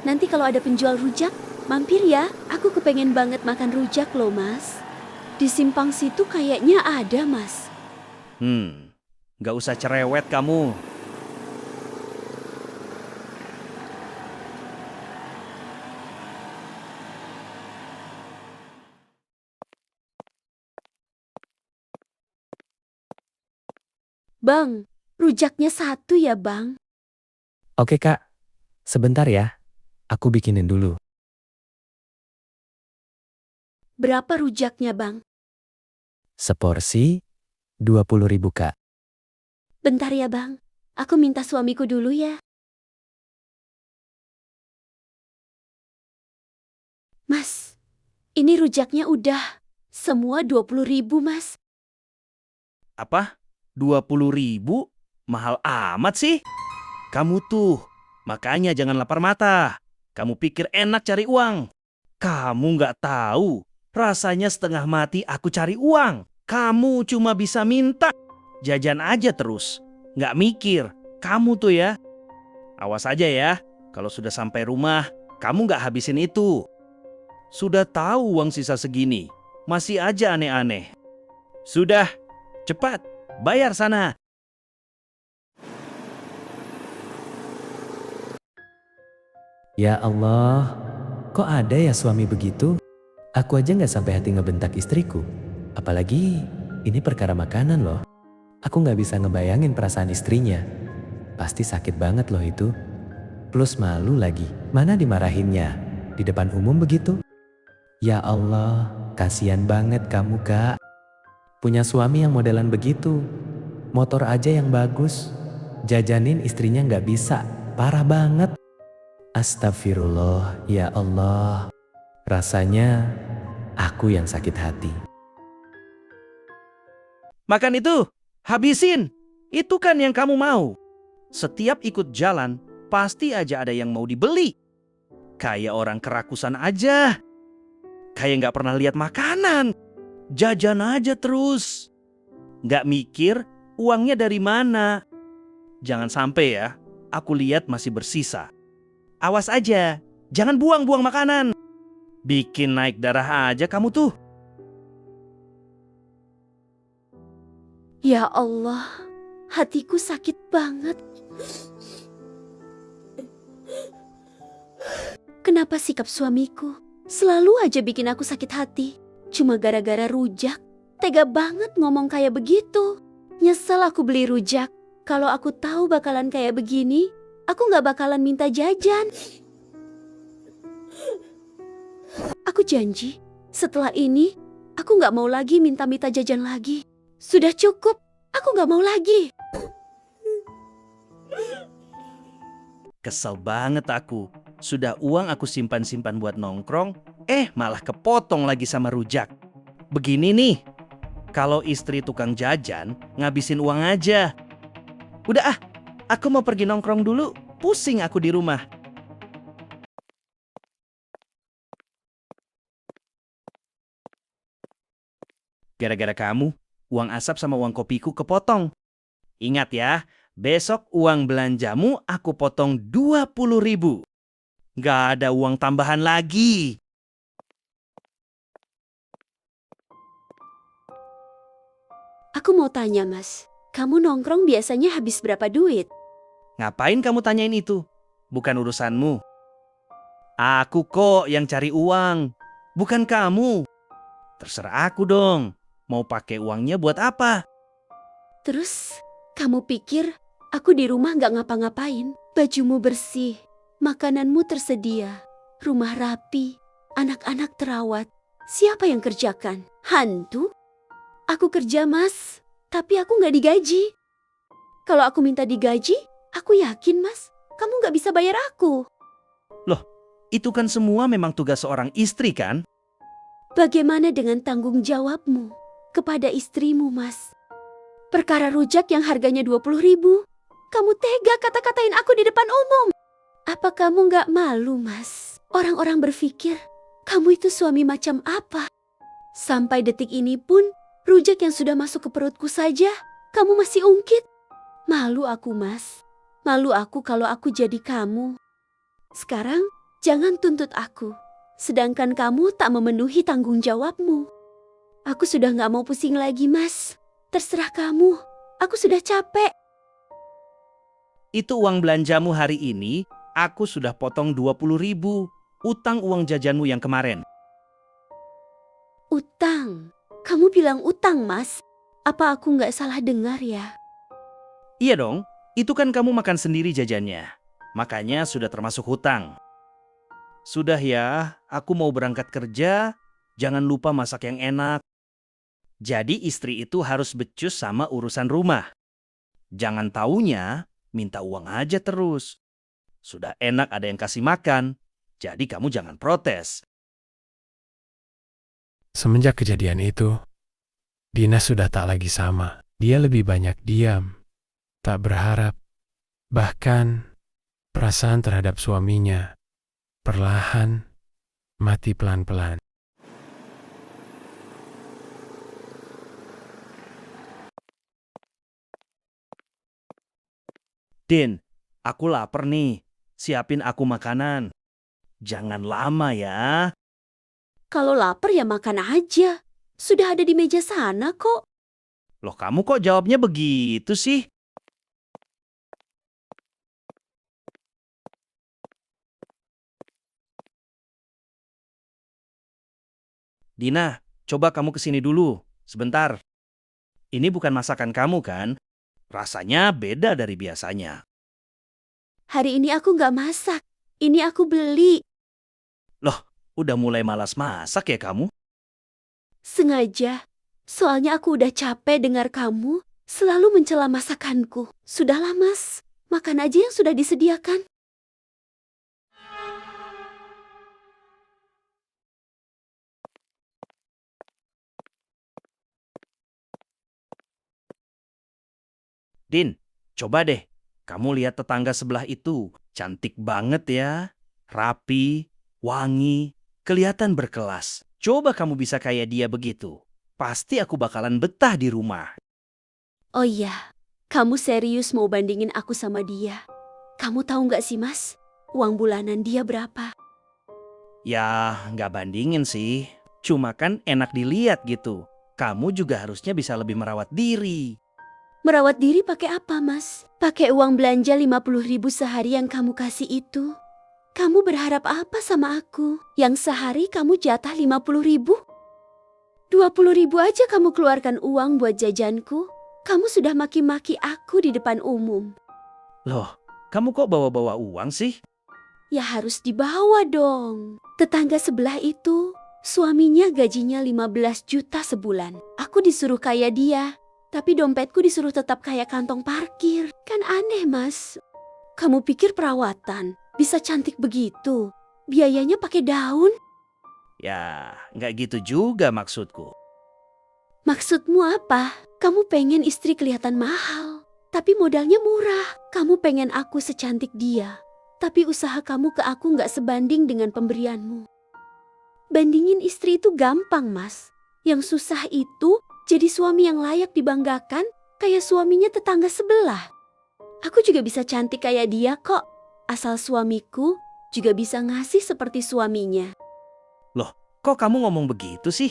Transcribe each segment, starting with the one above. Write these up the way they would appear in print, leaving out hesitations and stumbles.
Nanti kalau ada penjual rujak, mampir ya. Aku kepengen banget makan rujak loh, Mas. Di simpang situ kayaknya ada, Mas. Nggak usah cerewet kamu. Bang, rujaknya satu ya, Bang. Oke Kak, sebentar ya. Aku bikinin dulu. Berapa rujaknya, Bang? Seporsi 20.000 Kak. Bentar ya, Bang. Aku minta suamiku dulu ya. Mas, ini rujaknya udah. Semua 20.000, Mas. Apa? 20.000? Mahal amat sih. Kamu tuh, makanya jangan lapar mata. Kamu pikir enak cari uang. Kamu nggak tahu, rasanya setengah mati aku cari uang. Kamu cuma bisa minta. Jajan aja terus. Nggak mikir. Kamu tuh ya. Awas aja ya, kalau sudah sampai rumah, kamu nggak habisin itu. Sudah tahu uang sisa segini, masih aja aneh-aneh. Sudah, cepat, bayar sana. Ya Allah, kok ada ya suami begitu? Aku aja nggak sampai hati ngebentak istriku. Apalagi ini perkara makanan loh. Aku nggak bisa ngebayangin perasaan istrinya. Pasti sakit banget loh itu. Plus malu lagi. Mana dimarahinnya? Di depan umum begitu? Ya Allah, kasihan banget kamu Kak. Punya suami yang modelan begitu. Motor aja yang bagus. Jajanin istrinya nggak bisa. Parah banget. Astagfirullah, ya Allah. Rasanya aku yang sakit hati. Makan itu, habisin. Itu kan yang kamu mau. Setiap ikut jalan, pasti aja ada yang mau dibeli. Kayak orang kerakusan aja. Kayak nggak pernah lihat makanan. Jajan aja terus. Nggak mikir uangnya dari mana. Jangan sampai ya, aku lihat masih bersisa. Awas aja, jangan buang-buang makanan. Bikin naik darah aja kamu tuh. Ya Allah, hatiku sakit banget. Kenapa sikap suamiku selalu aja bikin aku sakit hati? Cuma gara-gara rujak. Tega banget ngomong kayak begitu. Nyesel aku beli rujak. Kalau aku tahu bakalan kayak begini, aku gak bakalan minta jajan. Aku janji, setelah ini aku gak mau lagi minta-minta jajan lagi. Sudah cukup, aku gak mau lagi. Kesel banget aku. Sudah uang aku simpan-simpan buat nongkrong, malah kepotong lagi sama rujak. Begini nih, kalau istri tukang jajan, ngabisin uang aja. Udah aku mau pergi nongkrong dulu, pusing aku di rumah. Gara-gara kamu, uang asap sama uang kopiku kepotong. Ingat ya, besok uang belanjamu aku potong 20.000. Gak ada uang tambahan lagi. Aku mau tanya Mas, kamu nongkrong biasanya habis berapa duit? Ngapain kamu tanyain itu? Bukan urusanmu. Aku kok yang cari uang, bukan kamu. Terserah aku dong, mau pakai uangnya buat apa? Terus, kamu pikir aku di rumah gak ngapa-ngapain? Bajumu bersih, makananmu tersedia, rumah rapi, anak-anak terawat. Siapa yang kerjakan? Hantu? Aku kerja Mas, tapi aku gak digaji. Kalau aku minta digaji, aku yakin Mas, kamu gak bisa bayar aku. Loh, itu kan semua memang tugas seorang istri kan? Bagaimana dengan tanggung jawabmu kepada istrimu Mas? Perkara rujak yang harganya 20.000. Kamu tega kata-katain aku di depan umum. Apa kamu gak malu Mas? Orang-orang berpikir kamu itu suami macam apa? Sampai detik ini pun rujak yang sudah masuk ke perutku saja kamu masih ungkit. Malu aku Mas. Malu aku kalau aku jadi kamu. Sekarang Jangan tuntut aku, sedangkan kamu tak memenuhi tanggung jawabmu. Aku sudah gak mau pusing lagi, Mas. Terserah kamu, aku sudah capek. Itu uang belanjamu hari ini, aku sudah potong 20.000. Utang uang jajanmu yang kemarin. Utang? Kamu bilang utang, Mas? Apa aku gak salah dengar ya? Iya dong, itu kan kamu makan sendiri jajannya. Makanya sudah termasuk hutang. Sudah ya, aku mau berangkat kerja, jangan lupa masak yang enak. Jadi istri itu harus becus sama urusan rumah. Jangan taunya minta uang aja terus. Sudah enak ada yang kasih makan, jadi kamu jangan protes. Semenjak kejadian itu, Dina sudah tak lagi sama. Dia lebih banyak diam, tak berharap. Bahkan perasaan terhadap suaminya perlahan mati pelan-pelan. Din, aku lapar nih. Siapin aku makanan. Jangan lama ya. Kalau lapar ya makan aja. Sudah ada di meja sana kok. Loh, kamu kok jawabnya begitu sih? Dina, coba kamu kesini dulu. Sebentar. Ini bukan masakan kamu kan? Rasanya beda dari biasanya. Hari ini aku gak masak. Ini aku beli. Loh, udah mulai malas masak ya kamu? Sengaja. Soalnya aku udah capek dengar kamu selalu mencela masakanku. Sudahlah, Mas. Makan aja yang sudah disediakan. Din, coba deh. Kamu lihat tetangga sebelah itu. Cantik banget ya. Rapi, wangi, kelihatan berkelas. Coba kamu bisa kayak dia begitu. Pasti aku bakalan betah di rumah. Oh iya, kamu serius mau bandingin aku sama dia? Kamu tahu nggak sih, Mas? Uang bulanan dia berapa? Ya, nggak bandingin sih. Cuma kan enak dilihat gitu. Kamu juga harusnya bisa lebih merawat diri. Merawat diri pakai apa, Mas? Pakai uang belanja 50.000 sehari yang kamu kasih itu? Kamu berharap apa sama aku? Yang sehari kamu jatah 50.000? 20.000 aja kamu keluarkan uang buat jajanku. Kamu sudah maki-maki aku di depan umum. Loh, kamu kok bawa-bawa uang sih? Ya harus dibawa dong. Tetangga sebelah itu, suaminya gajinya 15 juta sebulan. Aku disuruh kayak dia. Tapi dompetku disuruh tetap kayak kantong parkir. Kan aneh, Mas. Kamu pikir perawatan bisa cantik begitu? Biayanya pakai daun? Ya, nggak gitu juga maksudku. Maksudmu apa? Kamu pengen istri kelihatan mahal, tapi modalnya murah. Kamu pengen aku secantik dia, tapi usaha kamu ke aku nggak sebanding dengan pemberianmu. Bandingin istri itu gampang, Mas. Yang susah itu jadi suami yang layak dibanggakan, kayak suaminya tetangga sebelah. Aku juga bisa cantik kayak dia kok. Asal suamiku juga bisa ngasih seperti suaminya. Loh, kok kamu ngomong begitu sih?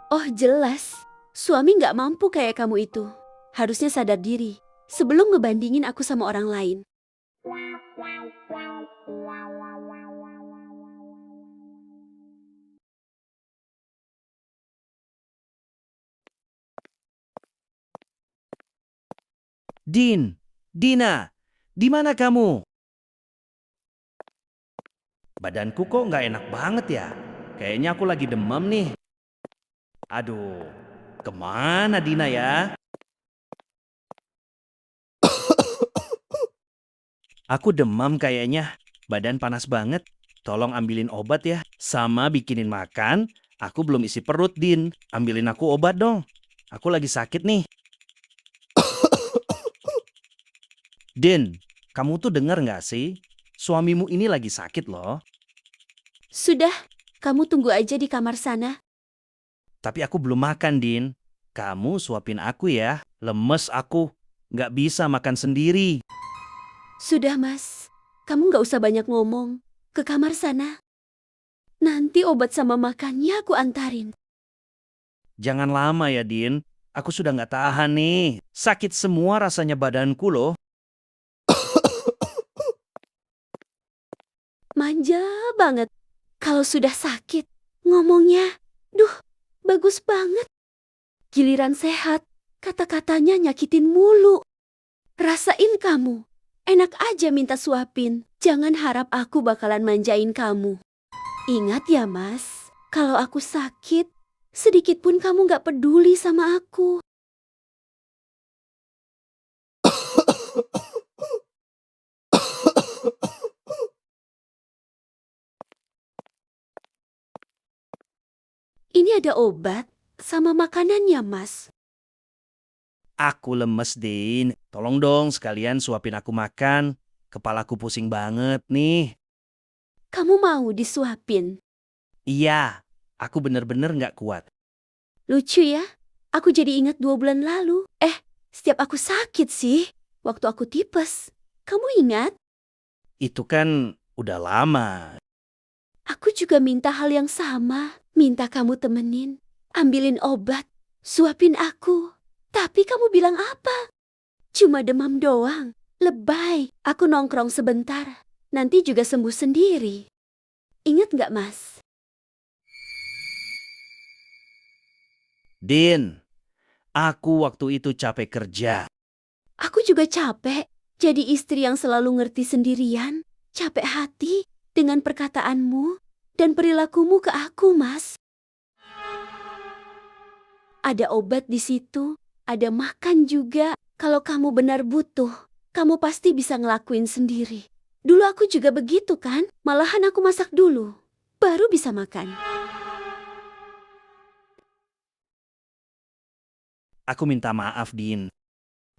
Oh jelas, suami gak mampu kayak kamu itu. Harusnya sadar diri sebelum ngebandingin aku sama orang lain. Din, Dina, di mana kamu? Badanku kok nggak enak banget ya? Kayaknya aku lagi demam nih. Aduh, kemana Dina ya? Aku demam kayaknya, badan panas banget. Tolong ambilin obat ya, sama bikinin makan. Aku belum isi perut, Din. Ambilin aku obat dong. Aku lagi sakit nih. Din, kamu tuh denger nggak sih? Suamimu ini lagi sakit loh. Sudah, kamu tunggu aja di kamar sana. Tapi aku belum makan, Din. Kamu suapin aku ya. Lemes aku. Nggak bisa makan sendiri. Sudah, Mas. Kamu gak usah banyak ngomong. ke kamar sana. Nanti obat sama makannya aku antarin. Jangan lama ya, Din. Aku sudah nggak tahan nih. Sakit semua rasanya badanku loh. Manja banget. Kalau sudah sakit, ngomongnya, duh, bagus banget. Giliran sehat, kata-katanya nyakitin mulu. Rasain kamu, enak aja minta suapin. Jangan harap aku bakalan manjain kamu. Ingat ya Mas, kalau aku sakit, sedikit pun kamu gak peduli sama aku. Ini ada obat sama makanannya, Mas. Aku lemes, Din. Tolong dong sekalian suapin aku makan. Kepalaku pusing banget nih. Kamu mau disuapin? Iya, aku bener-bener nggak kuat. Lucu ya, aku jadi ingat 2 bulan lalu. Setiap aku sakit sih, waktu aku tipes. Kamu ingat? Itu kan udah lama. Aku juga minta hal yang sama. Minta kamu temenin, ambilin obat, suapin aku. Tapi kamu bilang apa? Cuma demam doang, lebay. Aku nongkrong sebentar, nanti juga sembuh sendiri. Ingat nggak, Mas? Din, aku waktu itu capek kerja. Aku juga capek, jadi istri yang selalu ngerti sendirian. Capek hati dengan perkataanmu dan perilakumu ke aku, Mas. Ada obat di situ, ada makan juga. Kalau kamu benar butuh, kamu pasti bisa ngelakuin sendiri. Dulu aku juga begitu kan? Malahan aku masak dulu, baru bisa makan. Aku minta maaf, Din.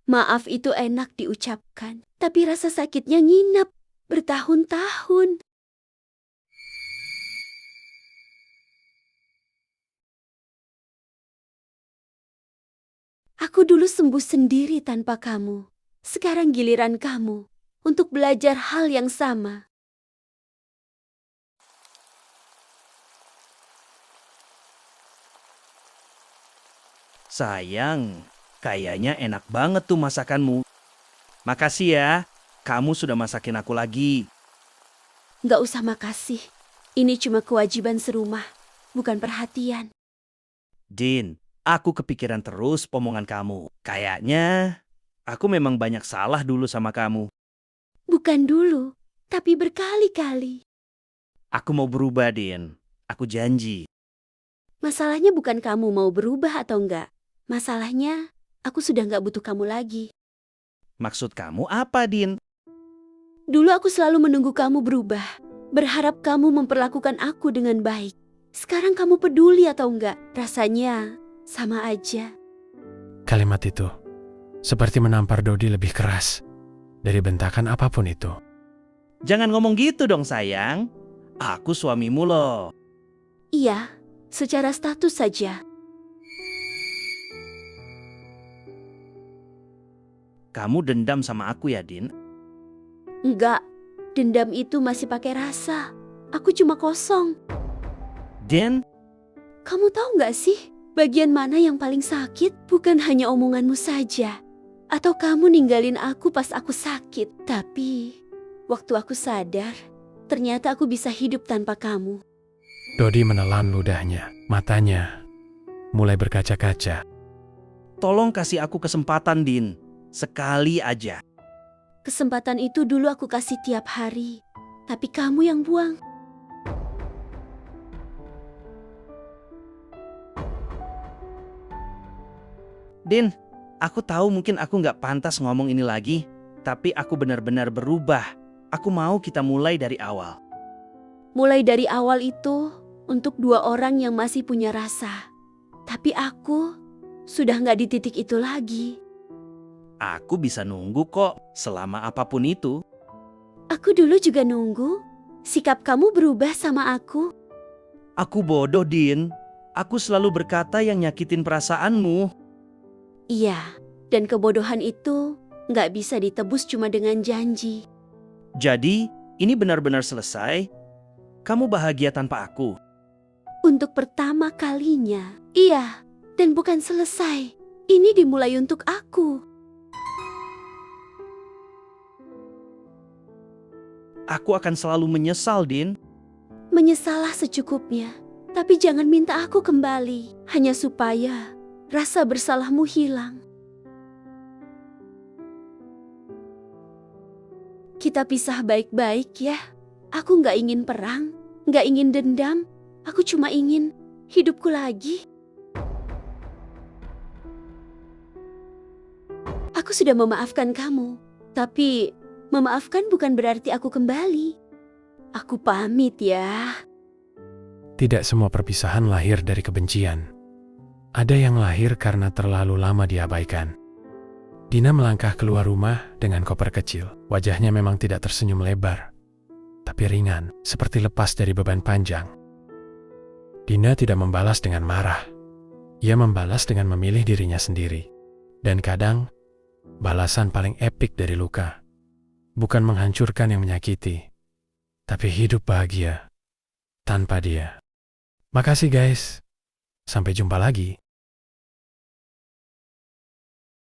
Maaf itu enak diucapkan, tapi rasa sakitnya nginep bertahun-tahun. Aku dulu sembuh sendiri tanpa kamu. Sekarang giliran kamu untuk belajar hal yang sama. Sayang, kayaknya enak banget tuh masakanmu. Makasih ya, kamu sudah masakin aku lagi. Nggak usah makasih. Ini cuma kewajiban serumah, bukan perhatian. Din, aku kepikiran terus omongan kamu. Kayaknya aku memang banyak salah dulu sama kamu. Bukan dulu, tapi berkali-kali. Aku mau berubah, Din. Aku janji. Masalahnya bukan kamu mau berubah atau enggak. Masalahnya, aku sudah nggak butuh kamu lagi. Maksud kamu apa, Din? Dulu aku selalu menunggu kamu berubah. Berharap kamu memperlakukan aku dengan baik. Sekarang kamu peduli atau enggak? Rasanya sama aja. Kalimat itu seperti menampar Dodi lebih keras dari bentakan apapun itu. Jangan ngomong gitu dong, sayang. Aku suamimu loh. Iya, secara status saja. Kamu dendam sama aku ya, Din? Enggak, dendam itu masih pakai rasa. Aku cuma kosong. Din, Kamu tahu nggak sih, bagian mana yang paling sakit? Bukan hanya omonganmu saja. Atau kamu ninggalin aku pas aku sakit. Tapi, waktu aku sadar, ternyata aku bisa hidup tanpa kamu. Dodi menelan ludahnya, matanya mulai berkaca-kaca. tolong kasih aku kesempatan, Din. Sekali aja. Kesempatan itu dulu aku kasih tiap hari. Tapi kamu yang buang. Din, aku tahu mungkin aku nggak pantas ngomong ini lagi, tapi aku benar-benar berubah. Aku mau kita mulai dari awal. Mulai dari awal itu untuk 2 orang yang masih punya rasa. Tapi aku sudah nggak di titik itu lagi. Aku bisa nunggu kok, selama apapun itu. Aku dulu juga nunggu. Sikap kamu berubah sama aku. Aku bodoh, Din. Aku selalu berkata yang nyakitin perasaanmu. Iya, dan kebodohan itu nggak bisa ditebus cuma dengan janji. Jadi, ini benar-benar selesai. Kamu bahagia tanpa aku? Untuk pertama kalinya, iya. Dan bukan selesai. Ini dimulai untuk aku. Aku akan selalu menyesal, Din. Menyesalah secukupnya. Tapi jangan minta aku kembali. Hanya supaya rasa bersalahmu hilang. Kita pisah baik-baik ya. Aku gak ingin perang, gak ingin dendam. Aku cuma ingin hidupku lagi. Aku sudah memaafkan kamu, tapi memaafkan bukan berarti aku kembali. Aku pamit ya. Tidak semua perpisahan lahir dari kebencian. Ada yang lahir karena terlalu lama diabaikan. Dina melangkah keluar rumah dengan koper kecil. Wajahnya memang tidak tersenyum lebar, tapi ringan, seperti lepas dari beban panjang. Dina tidak membalas dengan marah. Ia membalas dengan memilih dirinya sendiri. Dan kadang, balasan paling epik dari luka bukan menghancurkan yang menyakiti, tapi hidup bahagia tanpa dia. Makasih guys. Sampai jumpa lagi.